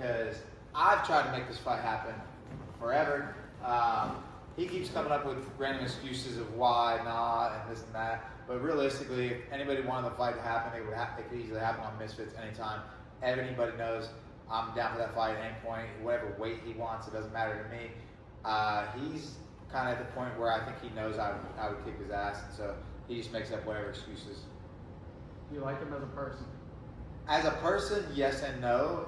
because I've tried to make this fight happen forever. He keeps coming up with random excuses of why not and this and that. But realistically, if anybody wanted the fight to happen, it could easily happen on Misfits anytime. Anybody knows I'm down for that fight at any point, whatever weight he wants, it doesn't matter to me. He's kind of at the point where I think he knows I would kick his ass, and so he just makes up whatever excuses. You like him as a person? As a person, yes and no.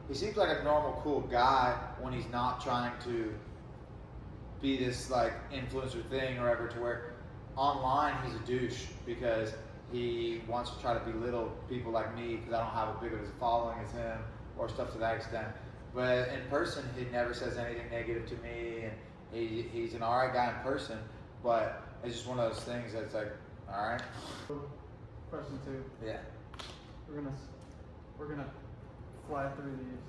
He seems like a normal, cool guy when he's not trying to be this like influencer thing or ever, to where online he's a douche because he wants to try to belittle people like me because I don't have as big of a following as him or stuff to that extent. But in person, he never says anything negative to me, and he's an alright guy in person. But it's just one of those things that's like, all right. Question 2. Yeah. We're gonna fly through these.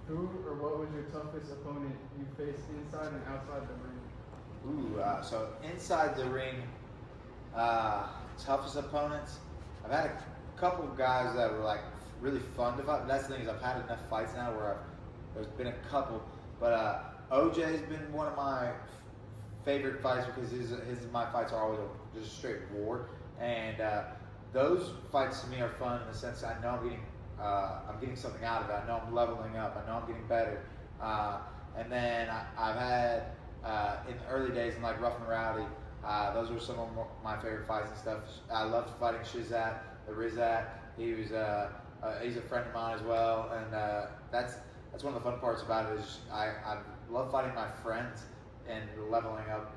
Who or what was your toughest opponent you faced inside and outside the ring? Ooh, so inside the ring, toughest opponents. I've had a couple of guys that were like really fun to fight. But that's the thing, is I've had enough fights now where there's been a couple. But OJ's been one of my favorite fights because his and my fights are always just a straight war. And those fights to me are fun in the sense that I know I'm getting something out of it. I know I'm leveling up. I know I'm getting better. And then I've had in the early days in like Rough and Rowdy, those were some of my favorite fights and stuff. I loved fighting Shizat, the Rizat. He's a friend of mine as well, and that's one of the fun parts about it is I love fighting my friends and leveling up.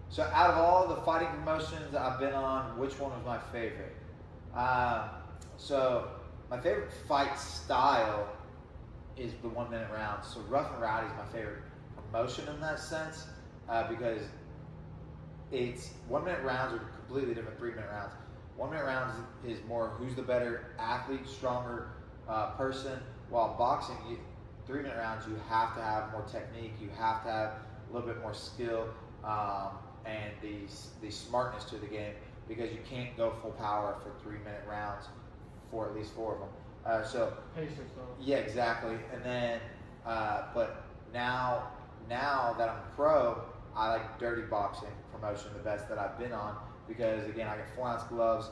So out of all the fighting promotions that I've been on, which one was my favorite? So my favorite fight style is the 1 minute round. So Rough and Rowdy is my favorite promotion in that sense because it's 1 minute rounds are completely different 3 minute rounds. 1 minute rounds is more who's the better athlete, stronger person, while boxing, 3 minute rounds, you have to have more technique, you have to have a little bit more skill and the smartness to the game, because you can't go full power for 3 minute rounds for at least 4 of them. So pace yourself. Yeah, exactly. And then, but now that I'm pro, I like dirty boxing promotion the best that I've been on, because again, I get 4 ounce gloves.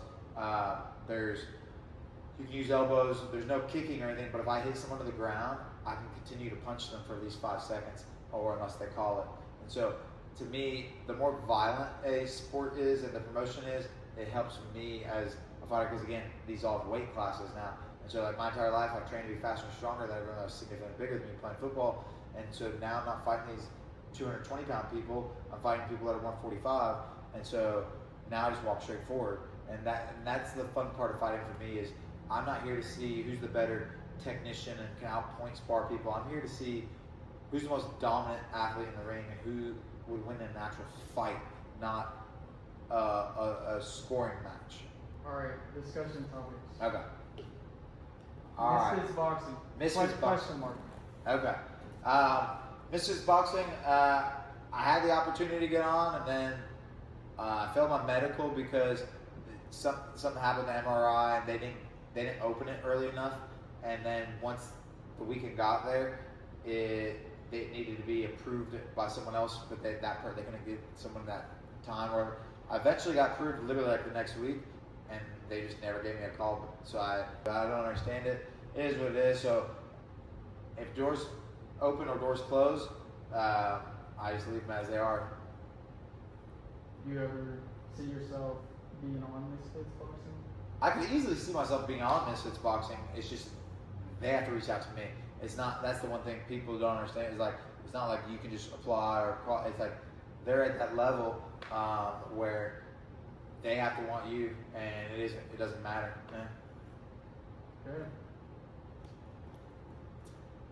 You can use elbows. There's no kicking or anything, but if I hit someone to the ground, I can continue to punch them for at least 5 seconds, or unless they call it. And so, to me, the more violent a sport is and the promotion is, it helps me as a fighter, because again, these all have weight classes now. And so like my entire life, I've trained to be faster and stronger than everyone that was significantly bigger than me playing football. And so now I'm not fighting these 220 pound people, I'm fighting people that are 145. And so now I just walk straight forward. And that's the fun part of fighting for me, is I'm not here to see who's the better technician and can out-point spar people. I'm here to see who's the most dominant athlete in the ring and who would win an actual fight, not a scoring match. All right, discussion topics. Okay. All right. Misfits boxing. Misfits question mark. Okay. Misfits boxing. I had the opportunity to get on, and then I failed my medical because something happened to MRI, and they didn't open it early enough. And then once the weekend got there, it needed to be approved by someone else, but they couldn't get someone that time. Or I eventually got approved literally like the next week, and they just never gave me a call. So I don't understand it. It is what it is. So if doors open or doors close, I just leave them as they are. You ever see yourself being on Misfits boxing? I could easily see myself being on Misfits boxing. It's just they have to reach out to me. It's not. That's the one thing people don't understand. It's like it's not like you can just apply or call. It's like they're at that level where they have to want you, and it doesn't matter. Good.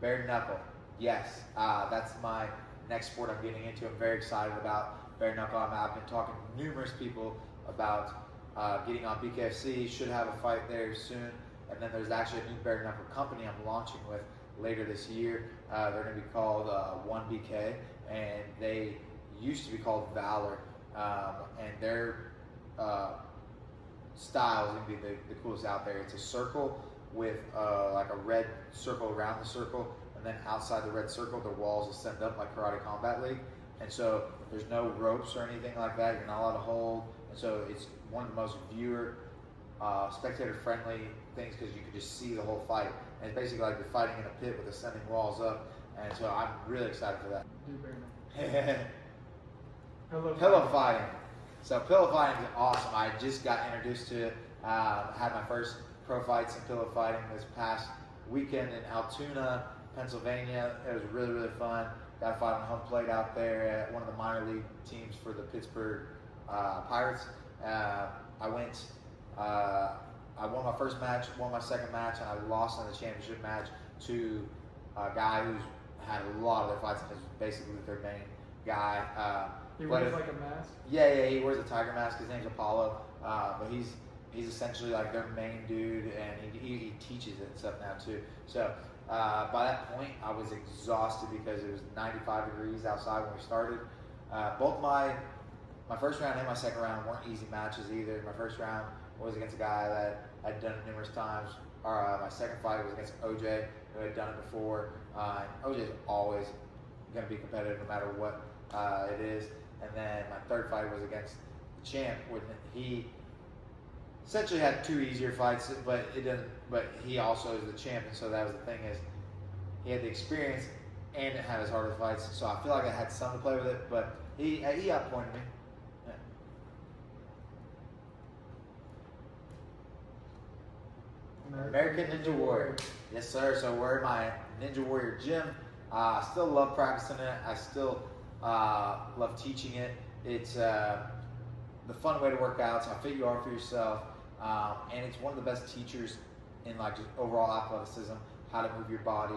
Bare knuckle, yes. That's my next sport I'm getting into. I'm very excited about bare knuckle. I've been talking to numerous people about getting on BKFC. Should have a fight there soon. And then there's actually a new bare knuckle company I'm launching with later this year. They're going to be called 1BK, and they used to be called Valor. And their style is going to be the coolest out there. It's a circle with like a red circle around the circle, and then outside the red circle, the walls will send up like Karate Combat League. And so there's no ropes or anything like that. You're not allowed to hold. And so it's one of the most spectator-friendly things because you can just see the whole fight. And it's basically like you're fighting in a pit with ascending walls up. And so I'm really excited for that. Pillow fighting. So pillow fighting is awesome. I just got introduced to it. Had my first pro fights in pillow fighting this past weekend in Altoona, Pennsylvania. It was really, really fun. Got to fight on home plate out there at one of the minor league teams for the Pittsburgh Pirates. I won my first match, won my second match, and I lost in the championship match to a guy who's had a lot of their fights and is basically their main guy. He wears like a mask? Yeah, he wears a tiger mask. His name's Apollo. But he's essentially like their main dude, and he teaches it and stuff now too. So by that point, I was exhausted because it was 95 degrees outside when we started. Both my first round and my second round weren't easy matches either. My first round was against a guy that I'd done it numerous times. My second fight was against OJ, who had done it before. OJ is always going to be competitive no matter what it is. And then my third fight was against the champ, when he essentially had two easier fights, but it didn't. But he also is the champ, and so that was the thing, is he had the experience and it had his harder fights. So I feel like I had some to play with it, but he outpointed me. Yeah. American Ninja Warrior. Yes, sir. So we're in my Ninja Warrior gym. I still love practicing it. I still love teaching it. It's the fun way to work out. It's how fit you are for yourself, and it's one of the best teachers in like just overall athleticism, how to move your body,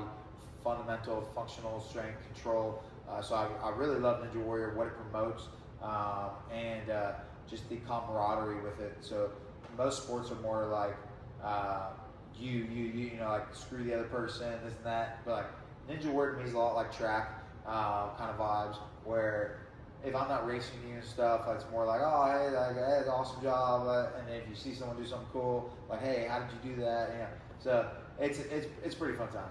fundamental, functional strength, control. So I really love Ninja Warrior, what it promotes, and just the camaraderie with it. So most sports are more like you know, like screw the other person, this and that. But like Ninja Warrior means a lot like track kind of vibes, where if I'm not racing you and stuff, it's more like, oh, hey, like, hey, it's an awesome job. And then if you see someone do something cool, like, hey, how did you do that? You know, so it's pretty fun time.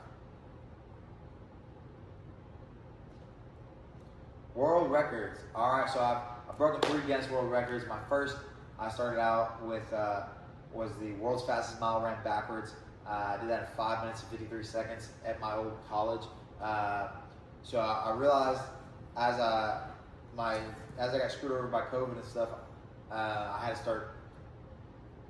World records. All right, so I've broken 3 Guinness World Records. My first I started out with was the world's fastest mile ran backwards. I did that in 5 minutes and 53 seconds at my old college. So I realized as I got screwed over by COVID and stuff, I had to start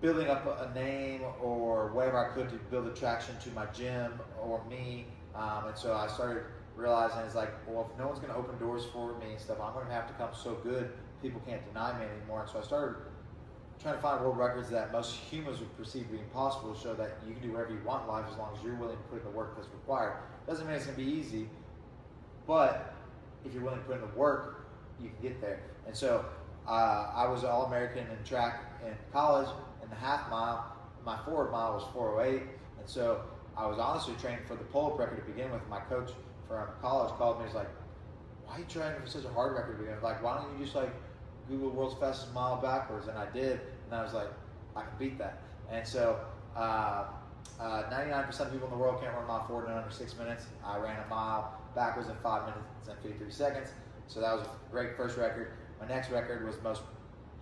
building up a name or whatever I could to build attraction to my gym or me. And so I started realizing, it's like, well, if no one's going to open doors for me and stuff, I'm going to have to come so good people can't deny me anymore. And so I started trying to find world records that most humans would perceive to be impossible, to show that you can do whatever you want in life as long as you're willing to put in the work that's required. Doesn't mean it's going to be easy, but if you're willing to put in the work, you can get there. And so I was All-American in track in college. In the half mile, my forward mile was 4:08, and so I was honestly training for the pull-up record to begin with. My coach from college called me. He's like, "Why are you training for such a hard record to begin with? Like, why don't you just like Google world's fastest mile backwards?" And I did, and I was like, I can beat that. And so 99% of people in the world can't run a mile forward in under 6 minutes. I ran a mile backwards in 5 minutes and 53 seconds. So that was a great first record. My next record was most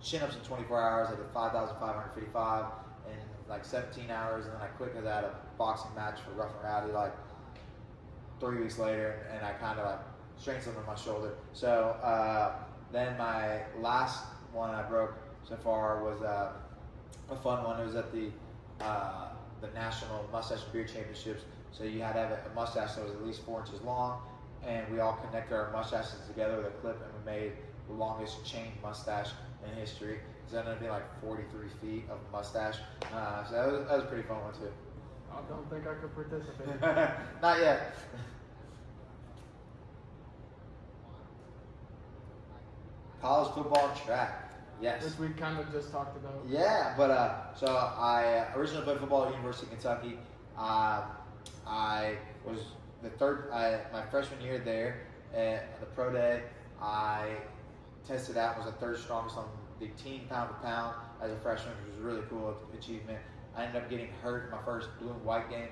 chin-ups in 24 hours. I did 5,555 in like 17 hours, and then I quit because I had a boxing match for Rough and Rowdy like 3 weeks later, and I kind of like strained something in my shoulder. So then my last one I broke so far was a fun one. It was at the National Mustache and Beard Championships. So you had to have a mustache that was at least 4 inches long, and we all connected our mustaches together with a clip, and we made the longest chain mustache in history. So that ended up being like 43 feet of mustache. So that was a pretty fun one too. I don't think I could participate. Not yet. College football and track. Yes. Which we kind of just talked about. Yeah, but so I originally played football at University of Kentucky. I was my freshman year there at the pro day. I tested out, was the 3rd strongest on the team pound for pound as a freshman, which was a really cool achievement. I ended up getting hurt in my first blue and white game,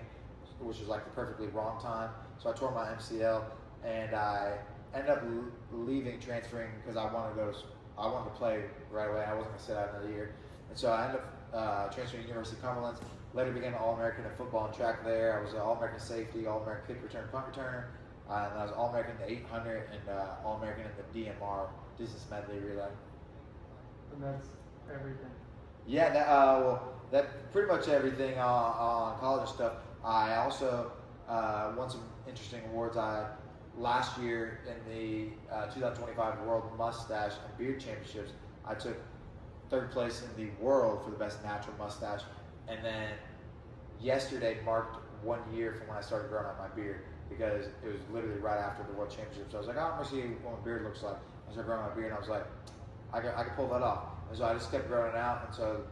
which was like the perfectly wrong time. So I tore my MCL, and I ended up leaving, transferring because I wanted to play right away. I wasn't going to sit out another year, and so I ended up transferring to University of Cumberland. Later became an All-American in football and track there. I was an All-American safety, All-American kick return, punt returner, and I was All-American in the 800 and All-American in the DMR, distance medley relay. And that's everything. Yeah, that pretty much everything on college stuff. I also won some interesting awards. Last year in the 2025 World Mustache and Beard Championships, I took 3rd place in the world for the best natural mustache. And then yesterday marked 1 year from when I started growing out my beard, because it was literally right after the World Championships. I was like, oh, I'm gonna see what my beard looks like. I started growing my beard, and I was like, I could pull that off. And so I just kept growing it out, and so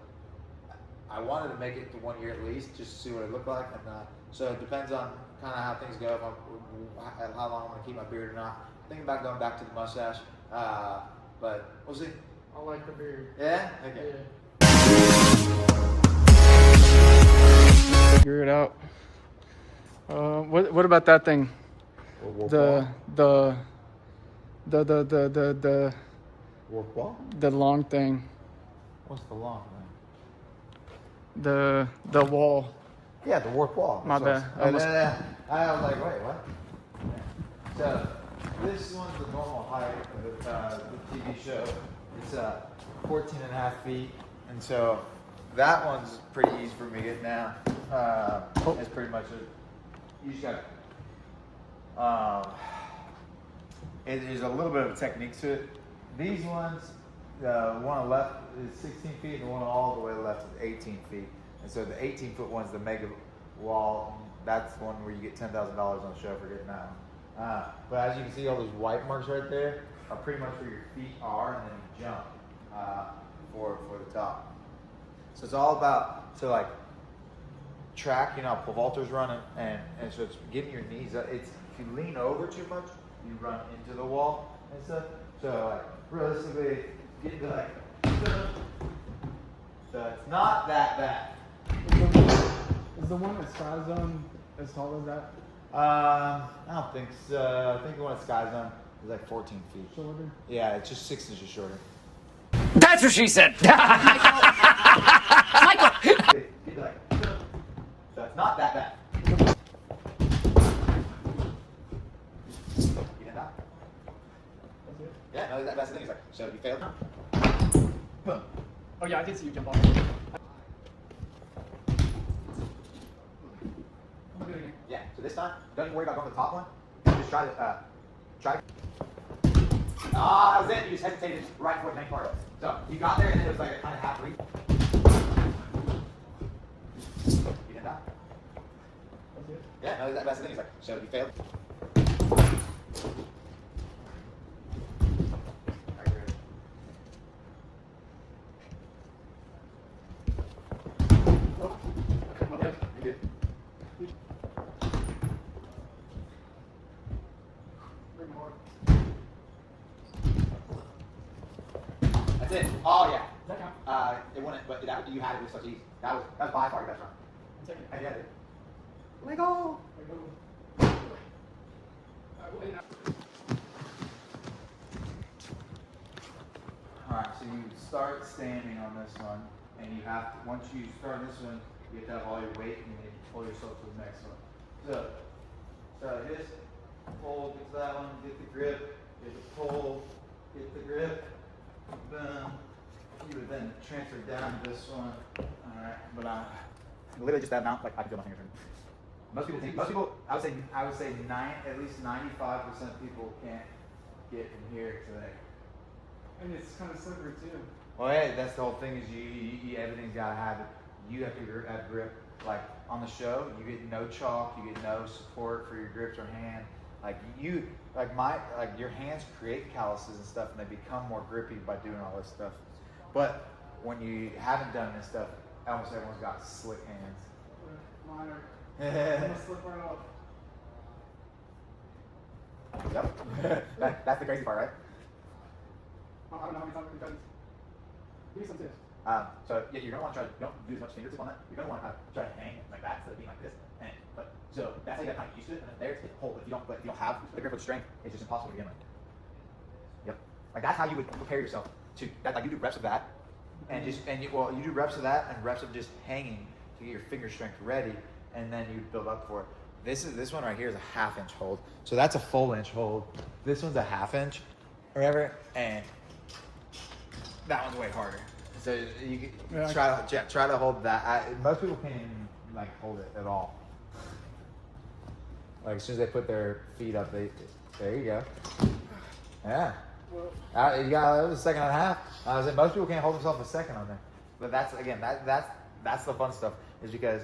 I wanted to make it to 1 year at least, just to see what it looked like. And so it depends on kind of how things go, how long I'm gonna keep my beard or not. Thinking about going back to the mustache, but we'll see. I like the beard. Yeah? Okay. Yeah. Figure it out. What about that thing? The Work wall? the long thing. What's the long thing? The wall. Yeah, the warp wall. My bad. I was like, wait, what? So this one's the normal height of the TV show. It's 14 and a half feet, and so that one's pretty easy for me to get now. It's pretty much it. You just got. There's a little bit of a technique to it. These ones, the one on the left is 16 feet, and the one all the way to the left is 18 feet. And so the 18-foot one's the mega wall. That's the one where you get $10,000 on the show for getting that one. But as you can see, all those white marks right there are pretty much where your feet are, and then you jump for the top. So it's all about like track, pole vaulters running, and so it's getting your knees up. If you lean over too much, you run into the wall and stuff. So like realistically, get to like. So it's not that bad. Is the one at Sky Zone as tall as that? I don't think so. I think the one at Sky Zone is like 14 feet. Shorter? Yeah, it's just 6 inches shorter. That's what she said. Michael. So it's not that bad. You did that? That's it? Yeah, no, that's the thing. It's like, so you failed. Boom. Oh yeah, I did see you jump off. Yeah. So this time, don't even worry about going to the top one. Just try to try. That was it. You just hesitated right before the main part. So you got there, and then it was like a kind of half leap. You did that? That's it? Yeah. No, that's the thing. It's like, so you failed. That's it. Oh yeah. Does that count? It wouldn't, but you had it with such ease. That was by far your best run. I'm taking it. And you had it. Lego. Alright, so you start standing on this one, and you have to, once you start this one, you have to have all your weight, and then you pull yourself to the next one. So, start like this, pull, get to that one, get the grip, get the pull, get the grip, boom. You would then transfer down to this one. Alright, but literally just that amount, like I can feel my fingers moving. Most people, I would say at least 95% of people can't get from here to there. And it's kind of slippery too. Well, hey, that's the whole thing is you everything's gotta have it. You have to have grip. Like on the show, you get no chalk, you get no support for your grips or hand. Like your hands create calluses and stuff, and they become more grippy by doing all this stuff. But when you haven't done this stuff, almost everyone's got slick hands. Mine are. I'm gonna slip right off. Yep. That's the crazy part, right? I don't know how many times we've done this. Give me some tips. So yeah, you're gonna want to try to don't do as much fingertip on that. You're gonna want to try to hang like that instead of being like this. So that's how you got kind of used to it. And then there's the hold. If you don't have the grip of strength, it's just impossible to begin with. Yep. Like that's how you would prepare yourself to that. Like you do reps of that, and you do reps of that and reps of just hanging to get your finger strength ready, and then you build up for it. This one right here is a 1/2 inch hold. So that's a full inch hold. This one's a 1/2 inch, or whatever, and that one's way harder. So you can try to hold that. Most people can't even like hold it at all. Like as soon as they put their feet up, there you go. Yeah. You got it was a 2.5. I was most people can't hold themselves a second on there. But that's again that's the fun stuff is because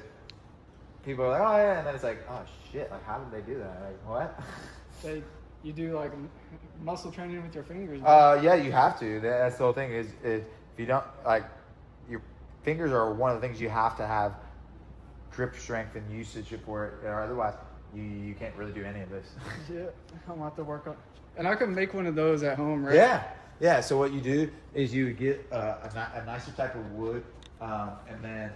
people are like, oh yeah, and then it's like, oh shit, like how did they do that? Like what? You do like muscle training with your fingers. Yeah, you have to. That's the whole thing is if you don't like your fingers are one of the things you have to have grip strength and usage for it, or otherwise you can't really do any of this. Yeah, I'm gonna have to work on. And I could make one of those at home, right? Yeah. So what you do is you would get a nicer type of wood, and then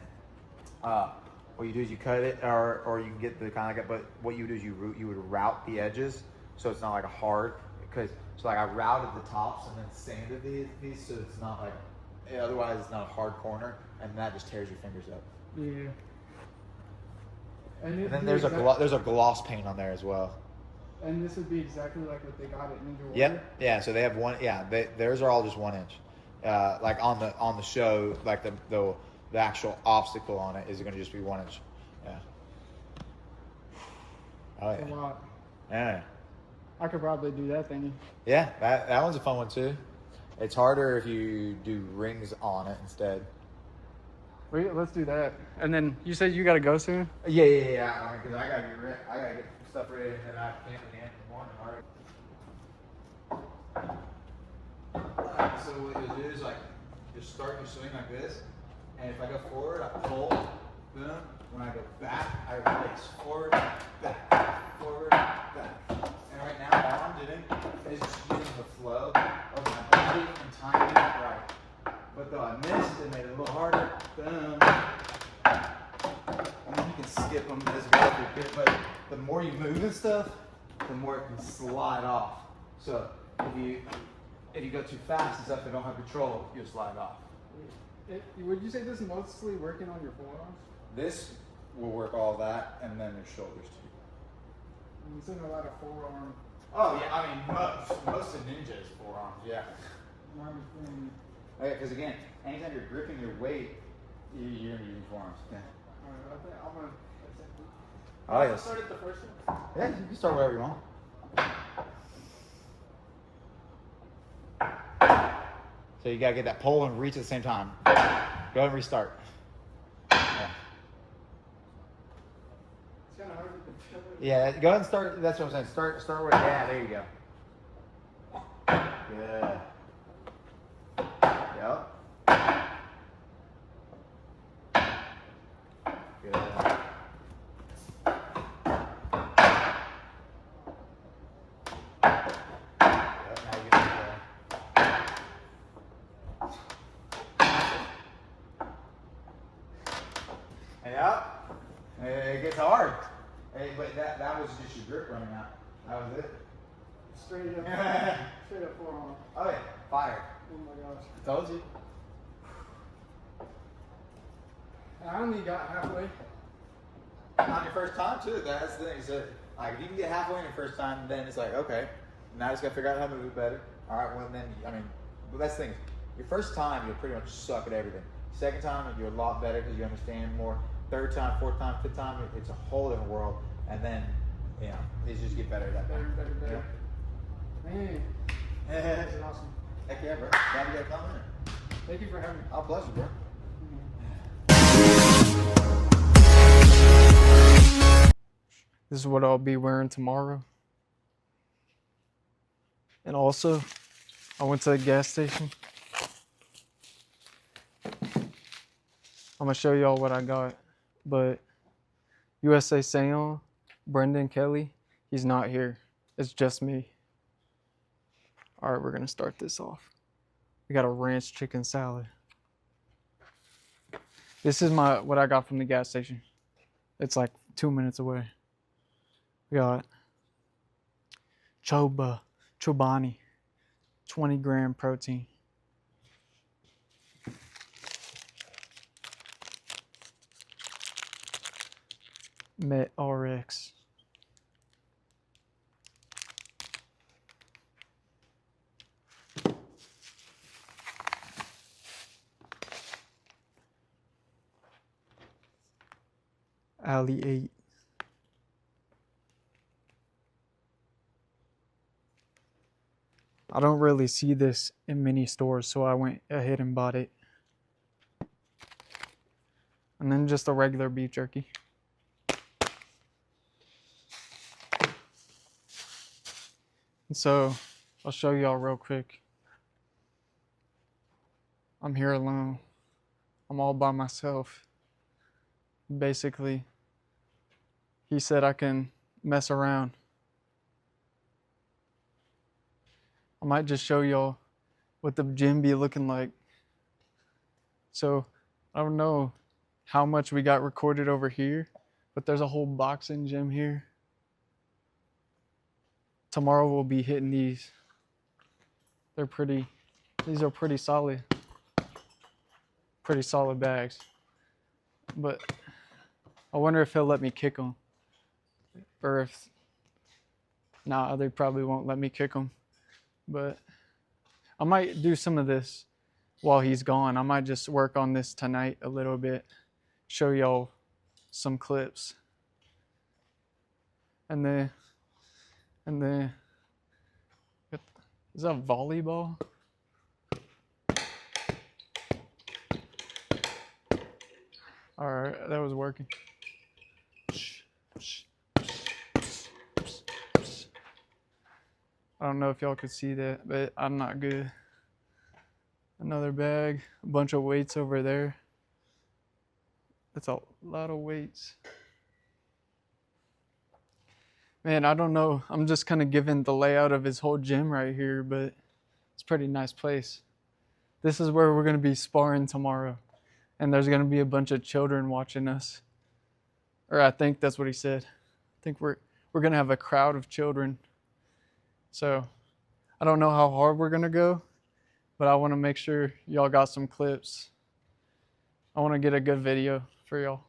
what you do is you cut it, or you can get the kind of like. But what you do is you would route the edges, so it's not like a hard. So like I routed the tops and then sanded these, so it's not like. Otherwise, it's not a hard corner, and that just tears your fingers up. Yeah. And then there's a gloss paint on there as well. And this would be exactly like what they got at Ninja Warrior? Yep. Yeah. So they have one. Yeah. Theirs are all just 1 inch. Like on the show, like the actual obstacle on it is going to just be 1 inch. Yeah. Oh yeah. That's a lot. Yeah. I could probably do that thingy. Yeah. That one's a fun one too. It's harder if you do rings on it instead. Wait, let's do that. And then you said you got to go soon? Yeah. Because I gotta get stuff ready, and then I have camp again in the morning. All right. So what you'll do is like just start your swing like this, and if I go forward, I pull, boom. When I go back, I release forward, back, forward, back. And right now, all I'm doing is just using the flow of my body and timing it right. But though I missed and made it a little harder, boom. And then you can skip them as well if you're good. But the more you move and stuff, the more it can slide off. So if you go too fast and stuff and don't have control, you'll slide off. Would you say this is mostly working on your forearms? This will work all that, and then your shoulders too. I'm seeing a lot of forearm. Oh yeah, I mean most of ninjas forearms, yeah. Okay, because again, anytime you're gripping your weight, you're gonna be using forearms. Yeah. Alright, I think I'm gonna. Oh yes. Start at the first one. Yeah, you can start wherever you want. So you gotta get that pull and reach at the same time. Go ahead and restart. Yeah. It's kind of hard to feel it. Yeah, go ahead and start. That's what I'm saying. Start where. Yeah, there you go. Good. Yep. Good. Yep, now you get it. Yep. It gets hard. Hey, but that was just your grip running out. That was it. Straight up forearm. Oh yeah, fire. Oh my gosh. I told you. I only got halfway. On your first time too. That's the thing. So like if you can get halfway on your first time, then it's like okay, now I just gotta figure out how to move it better. All right. Well then, I mean, but that's the thing. Your first time, you'll pretty much suck at everything. Second time, you're a lot better because you understand more. Third time, fourth time, fifth time, it's a whole different world. And then, you know, these just get better at that. Better. Yeah. Man, Heck that's awesome. yeah, bro. Glad you got to come in. Thank you for having me. Our pleasure, bro. This is what I'll be wearing tomorrow. And also, I went to the gas station. I'm gonna show y'all what I got. But USA Seon, Brendan Kelly, he's not here. It's just me. All right, we're gonna start this off. We got a ranch chicken salad. This is what I got from the gas station. It's like 2 minutes away. We got Chobani, 20-gram protein. Met RX. Alley 8. I don't really see this in many stores, so I went ahead and bought it. And then just a regular beef jerky. And so I'll show y'all real quick. I'm here alone. I'm all by myself. Basically, he said I can mess around. I might just show y'all what the gym be looking like. So I don't know how much we got recorded over here, but there's a whole boxing gym here. Tomorrow we'll be hitting these. These are pretty solid bags. But I wonder if he'll let me kick them. Or if, nah, they probably won't let me kick them. But I might do some of this while he's gone. I might just work on this tonight a little bit, show y'all some clips. And then, is that volleyball? All right, that was working. I don't know if y'all could see that, but I'm not good. Another bag, a bunch of weights over there. That's a lot of weights. Man, I don't know. I'm just kind of giving the layout of his whole gym right here, but it's a pretty nice place. This is where we're going to be sparring tomorrow. And there's going to be a bunch of children watching us. Or I think that's what he said. I think we're going to have a crowd of children. So I don't know how hard we're going to go, but I want to make sure y'all got some clips. I want to get a good video for y'all.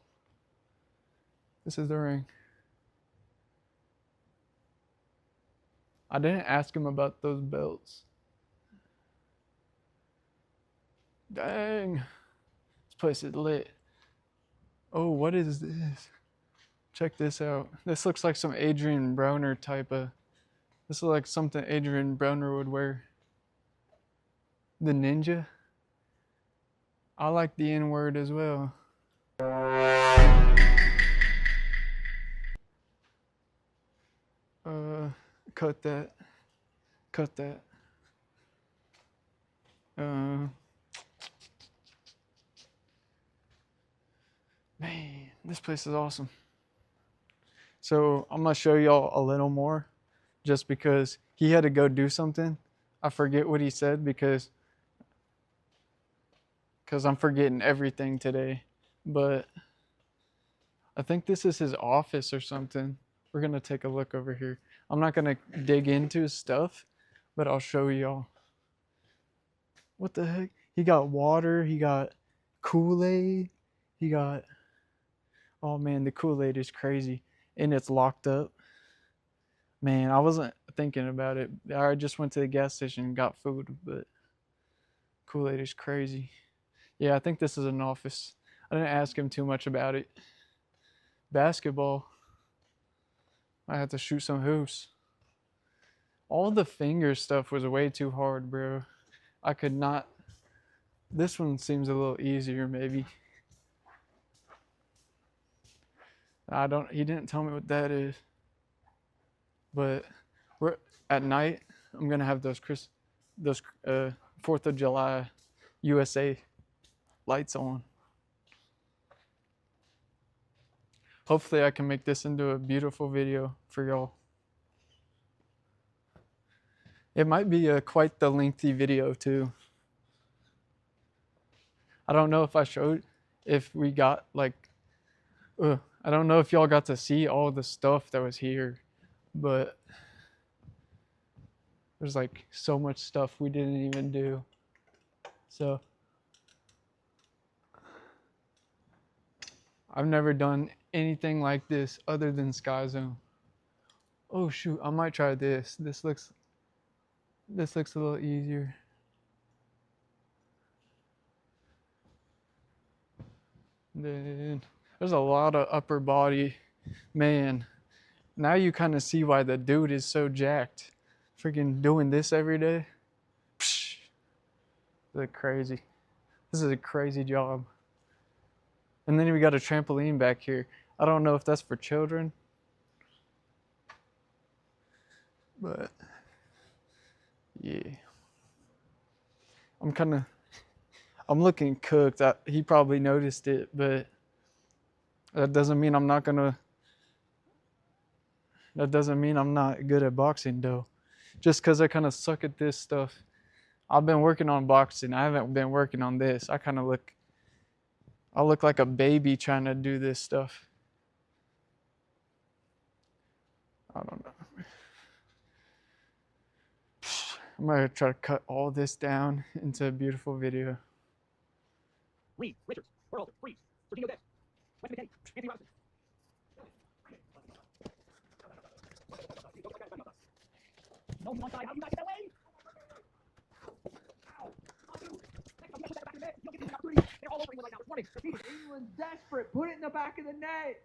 This is the ring. I didn't ask him about those belts. Dang. This place is lit. Oh, what is this? Check this out. This looks like some Adrian Browner type of... This looks like something Adrian Browner would wear. The ninja. I like the N-word as well. Cut that. Cut that. Man, this place is awesome. So I'm gonna show y'all a little more just because he had to go do something. I forget what he said because I'm forgetting everything today. But I think this is his office or something. We're gonna take a look over here. I'm not gonna dig into his stuff, but I'll show y'all. What the heck? He got water, he got Kool-Aid, he got... Oh man, the Kool-Aid is crazy. And it's locked up. Man, I wasn't thinking about it. I just went to the gas station and got food, but Kool-Aid is crazy. Yeah, I think this is an office. I didn't ask him too much about it. Basketball. I had to shoot some hoops. All the finger stuff was way too hard, bro. I could not. This one seems a little easier, maybe. He didn't tell me what that is. But we're at night, I'm gonna have those 4th of July USA lights on. Hopefully I can make this into a beautiful video for y'all. It might be quite the lengthy video too. I don't know if I showed if we got like, I don't know if y'all got to see all the stuff that was here, but there's like so much stuff we didn't even do. So I've never done anything like this other than Sky Zone. Oh shoot, I might try this. This looks a little easier. Then there's a lot of upper body. Man, now you kind of see why the dude is so jacked. Freaking doing this every day. Psh, this is crazy. This is a crazy job. And then we got a trampoline back here. I don't know if that's for children, but yeah. I'm looking cooked. He probably noticed it, but that doesn't mean I'm not good at boxing though. Just because I kind of suck at this stuff. I've been working on boxing. I haven't been working on this. I look like a baby trying to do this stuff. I don't know. I'm gonna try to cut all this down into a beautiful video. Reed, Richards, Burlton, Reed, Sergio Des, Wes McKinney, Anthony Robinson. No, you on side. How do you not get that way? Ow. On you. Next time you put that back in the net, you don't get the opportunity. They're all over England right now. It's running. They're feeding. England's desperate. Put it in the back of the net.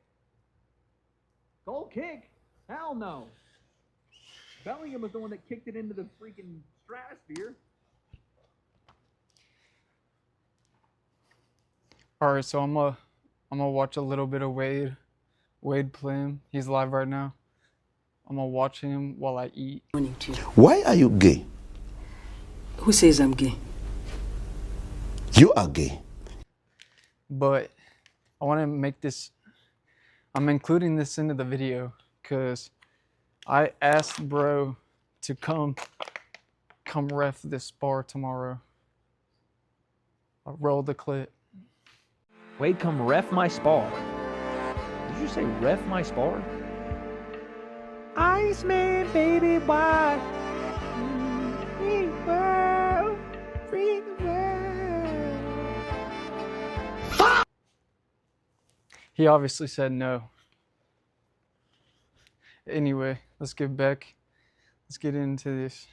Goal kick? Hell no. Bellingham was the one that kicked it into the freaking stratosphere. All right, so I'm gonna watch a little bit of Wade playing. He's live right now. I'm gonna watch him while I eat. Morning to you. Why are you gay? Who says I'm gay? You are gay. But I want to make this. I'm including this into the video because I asked bro to come ref this spar tomorrow. I'll roll the clip. Wade, come ref my spar. Did you say ref my spar? Iceman, baby, why? Free the world, free the world. He obviously said no. Anyway, let's get into this.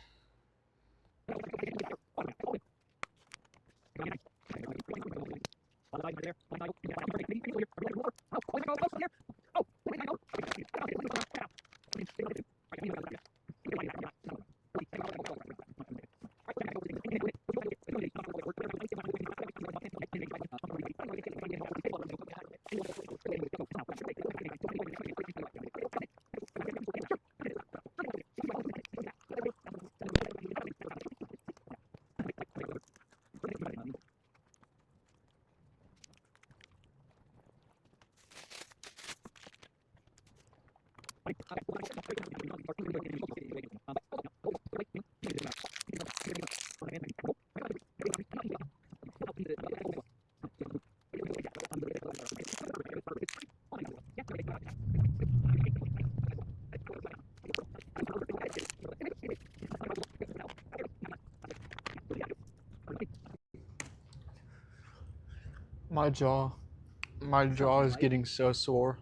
My jaw is getting so sore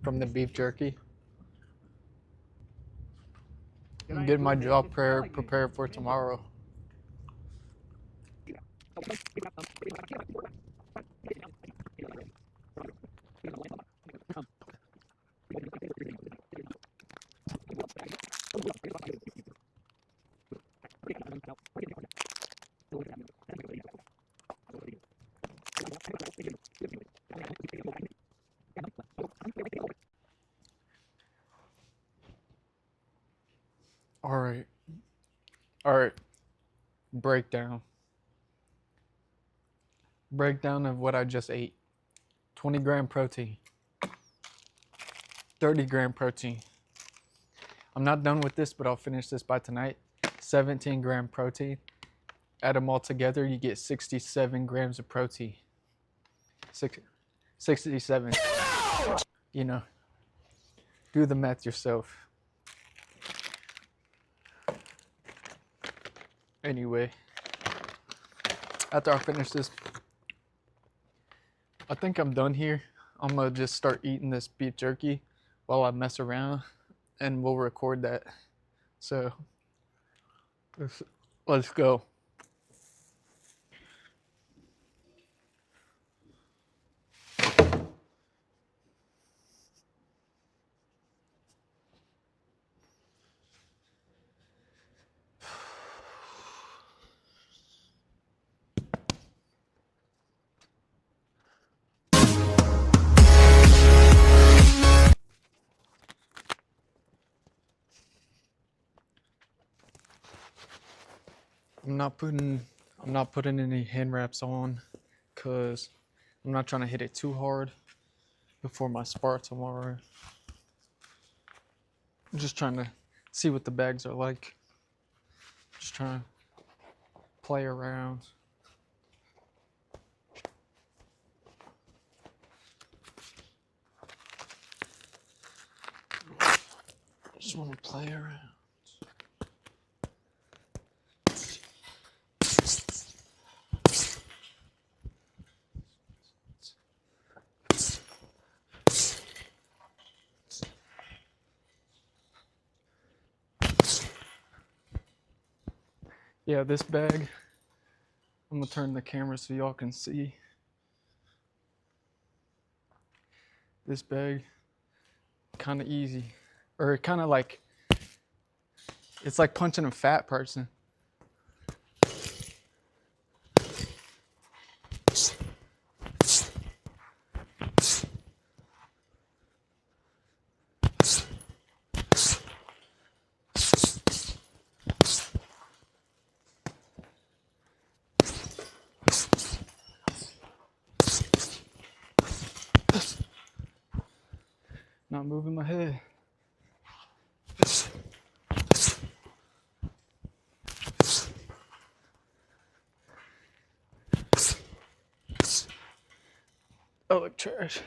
from the beef jerky. I'm getting my jaw prepared for tomorrow. All right. Breakdown of what I just ate. 20 gram protein. 30 gram protein. I'm not done with this, but I'll finish this by tonight. 17 gram protein. Add them all together, you get 67 grams of protein. 67. You know, do the math yourself. Anyway, after I finish this, I think I'm done here. I'm gonna just start eating this beef jerky while I mess around, and we'll record that. So let's go. I'm not putting any hand wraps on because I'm not trying to hit it too hard before my spar tomorrow. I'm just trying to see what the bags are like. Just trying to play around. Just want to play around. Yeah, this bag, I'm gonna turn the camera so y'all can see. This bag, kind of easy, or kind of like, it's like punching a fat person. Not moving my head. I look trash.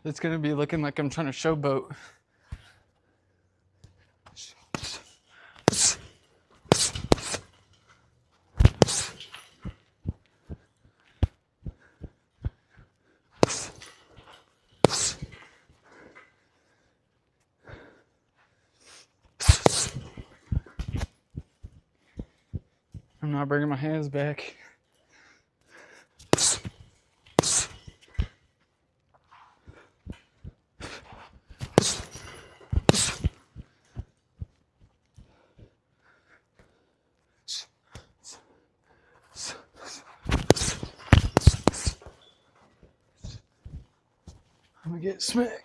It's gonna be looking like I'm trying to showboat. I'm not bringing my hands back. I'm gonna get smacked.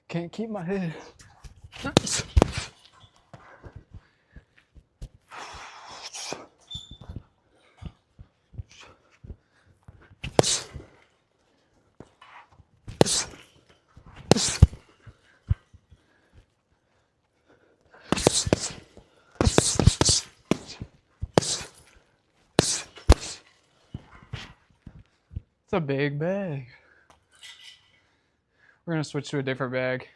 Can't keep my head. It's a big bag. We're gonna switch to a different bag.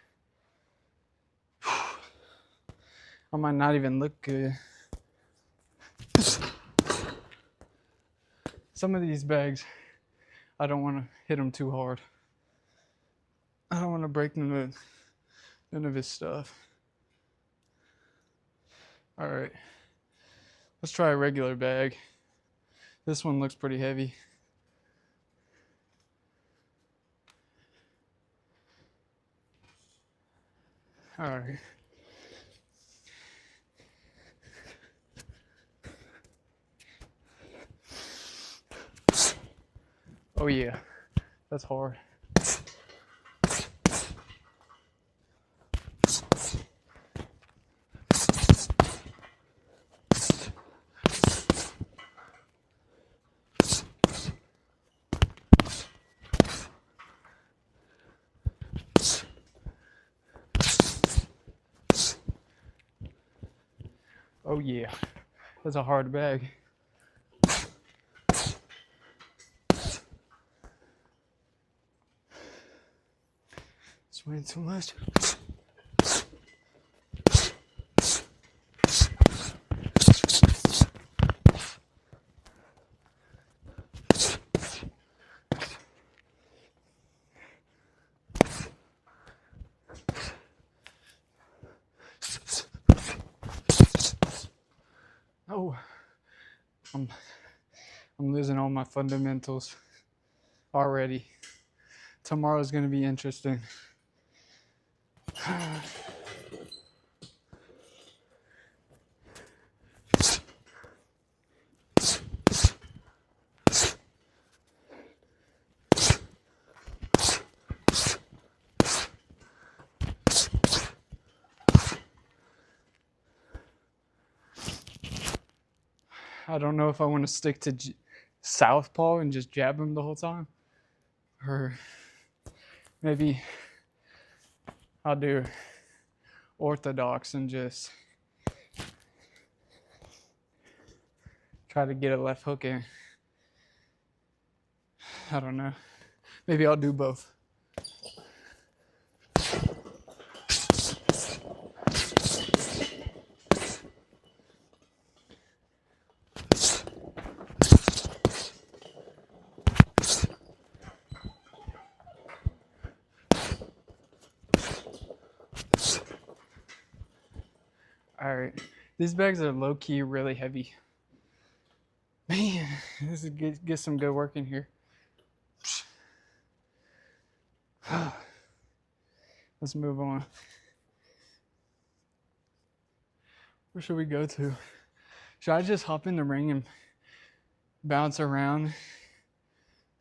I might not even look good. Some of these bags, I don't want to hit them too hard. I don't want to break them None of his stuff. All right. Let's try a regular bag. This one looks pretty heavy. All right. Oh yeah, that's hard. Oh yeah, that's a hard bag. Swaying too much. Oh, I'm losing all my fundamentals already. Tomorrow's gonna be interesting. I don't know if I want to stick to southpaw and just jab him the whole time, or maybe I'll do orthodox and just try to get a left hook in. I don't know. Maybe I'll do both. All right, these bags are low-key really heavy. Man, this is get some good work in here. Let's move on. Where should we go to? Should I just hop in the ring and bounce around,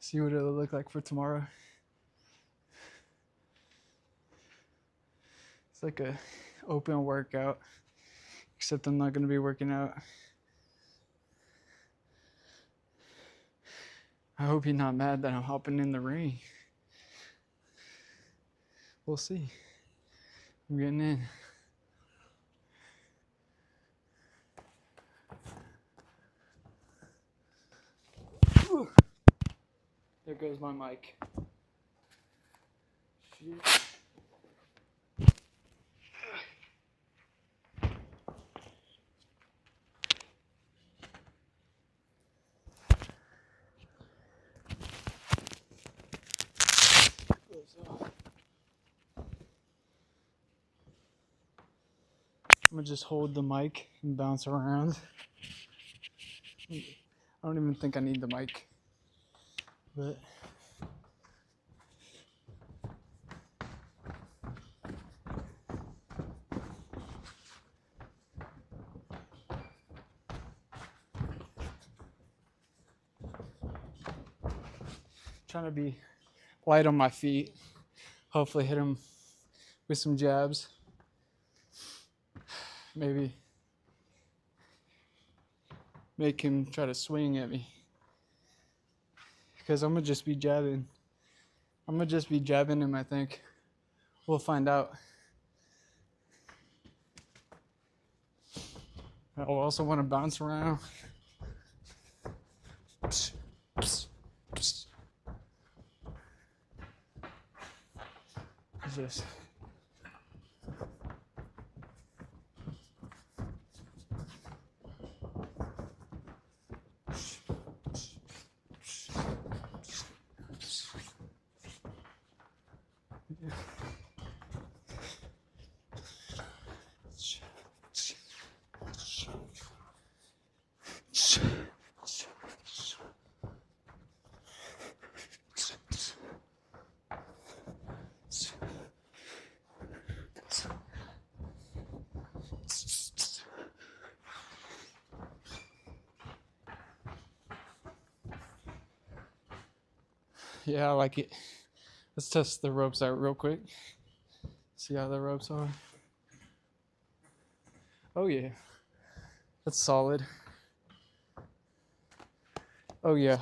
see what it'll look like for tomorrow? It's like a open workout, except I'm not going to be working out. I hope you're not mad that I'm hopping in the ring. We'll see. I'm getting in. Whew. There goes my mic. Shit. I'm gonna just hold the mic and bounce around. I don't even think I need the mic, but trying to be light on my feet. Hopefully hit him with some jabs. Maybe make him try to swing at me. Because I'm going to just be jabbing. I'm going to just be jabbing him, I think. We'll find out. I also want to bounce around. Just Yeah, I like it. Let's test the ropes out real quick. See how the ropes are. Oh yeah, that's solid. Oh yeah.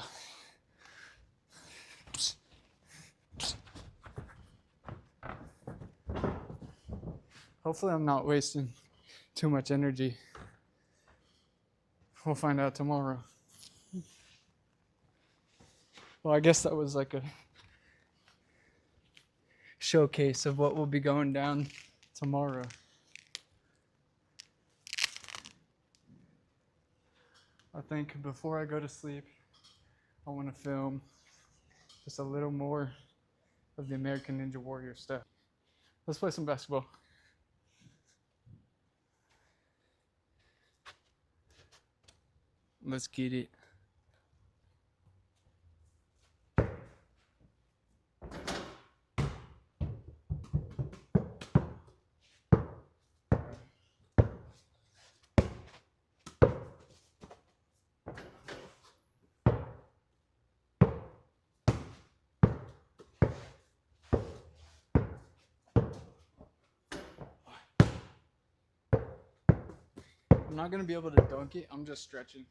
Hopefully I'm not wasting too much energy. We'll find out tomorrow. Well, I guess that was like a showcase of what will be going down tomorrow. I think before I go to sleep, I want to film just a little more of the American Ninja Warrior stuff. Let's play some basketball. Let's get it. I'm not going to be able to dunk it. I'm just stretching.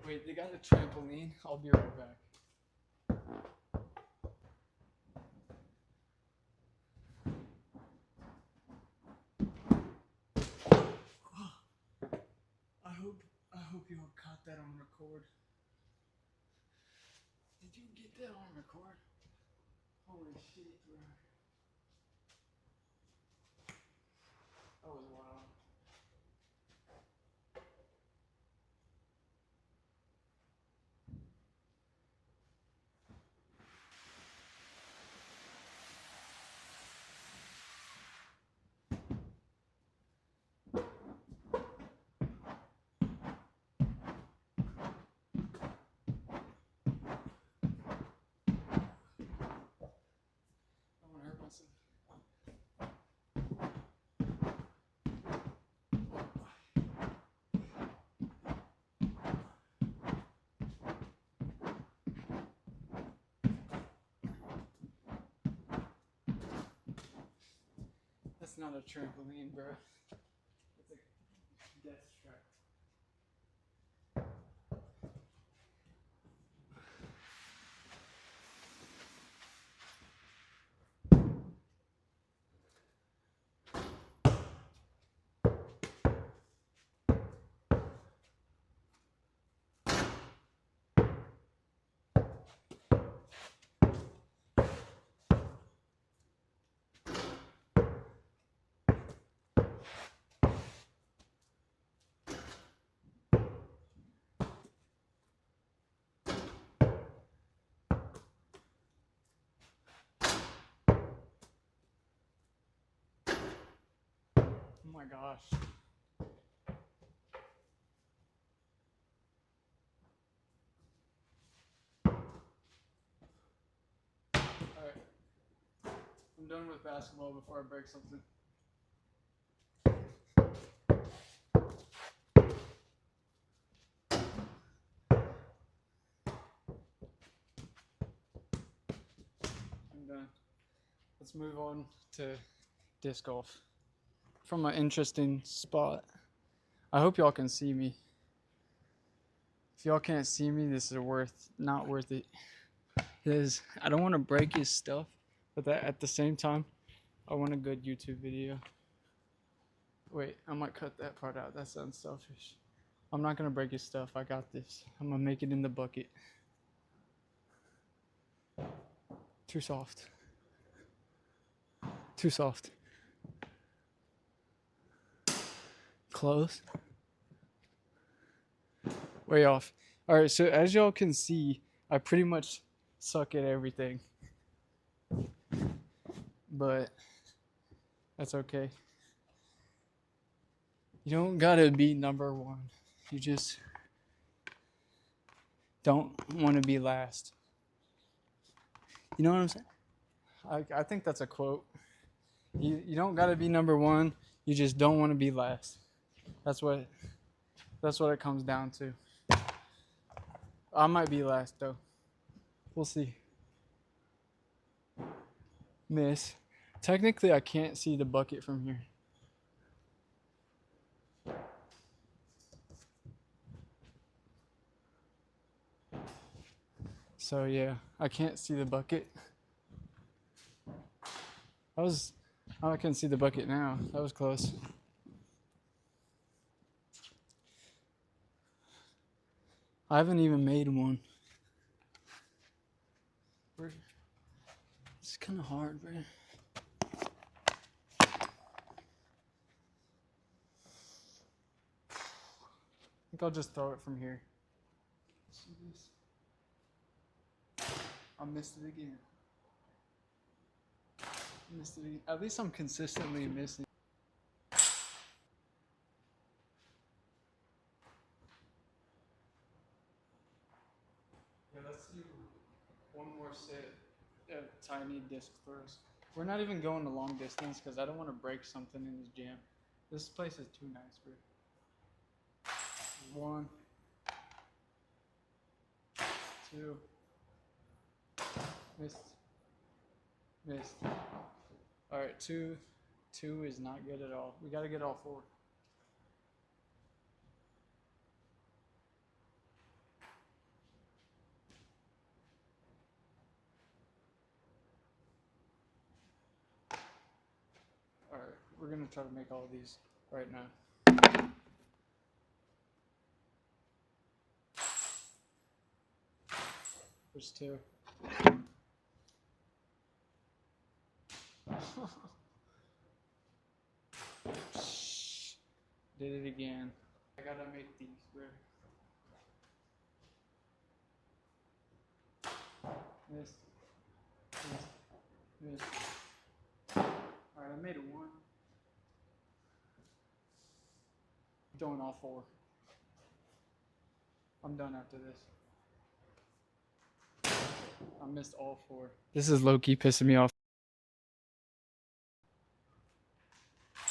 Wait, they got a trampoline. I'll be right back. I hope you all caught that on record. Did you get that on record? Holy shit, bro. That was wild. I want to hurt myself. That's not a trampoline, bro. It's a death trap. Oh my gosh. Alright. I'm done with basketball before I break something. I'm done. Let's move on to disc golf. From an interesting spot. I hope y'all can see me. If y'all can't see me, this is not worth it. Because I don't want to break his stuff, but at the same time, I want a good YouTube video. Wait, I might cut that part out. That sounds selfish. I'm not going to break his stuff. I got this. I'm going to make it in the bucket. Too soft. Too soft. Close. Way off. Alright, so as y'all can see, I pretty much suck at everything. But that's okay. You don't gotta be number one. You just don't want to be last. You know what I'm saying? I think that's a quote. You don't gotta be number one. You just don't want to be last. That's what it comes down to. I might be last though. We'll see. Miss. Technically, I can't see the bucket from here. So yeah, I can't see the bucket. I can see the bucket now. That was close. I haven't even made one. It's kind of hard, bro. I think I'll just throw it from here. See this? I missed it again. At least I'm consistently missing. Yeah, let's do one more set of tiny disc throws. We're not even going a long distance because I don't want to break something in this gym. This place is too nice, bro. 1, 2, missed. All right, 2 is not good at all. We got to get all 4. All right, we're gonna try to make all of these right now. There's 2. Did it again. I gotta make these, bro. Miss. Alright, I made it 1. I'm doing all 4. I'm done after this. I missed all 4. This is low-key pissing me off.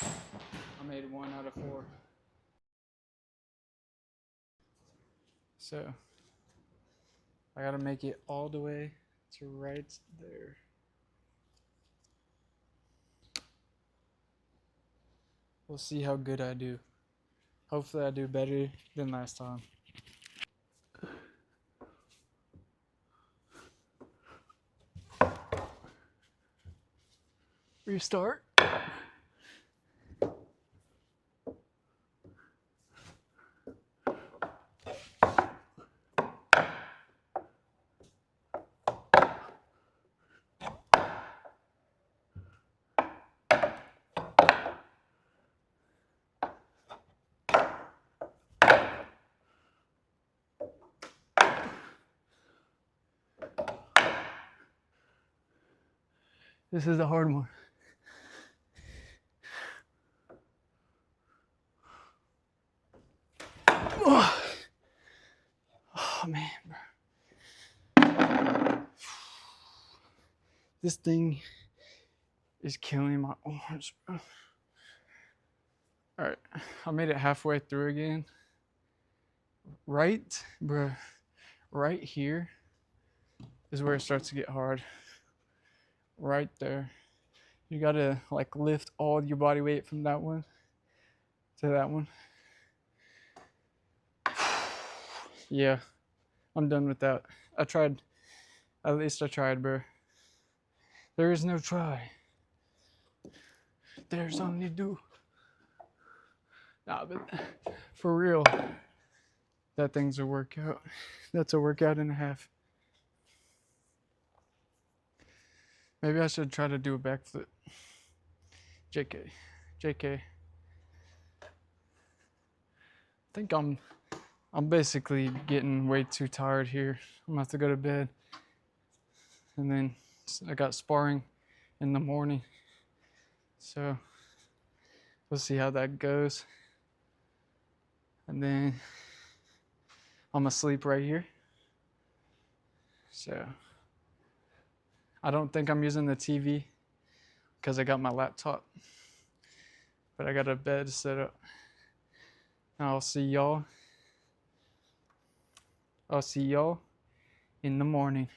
I made 1 out of 4. So, I gotta make it all the way to right there. We'll see how good I do. Hopefully I do better than last time. Restart. This is a hard one. Oh man, bro. This thing is killing my arms, bro. All right, I made it halfway through again. Right, bro, right here is where it starts to get hard. Right there. You gotta like lift all your body weight from that one to that one. Yeah, I'm done with that. I tried. At least I tried, bro. There is no try. There's only do. Nah, but for real, that thing's a workout. That's a workout and a half. Maybe I should try to do a backflip. JK. I think I'm I'm basically getting way too tired here. I'm gonna have to go to bed. And then I got sparring in the morning. So we'll see how that goes. And then I'm gonna sleep right here. So I don't think I'm using the TV because I got my laptop. But I got a bed set up. I'll see y'all in the morning.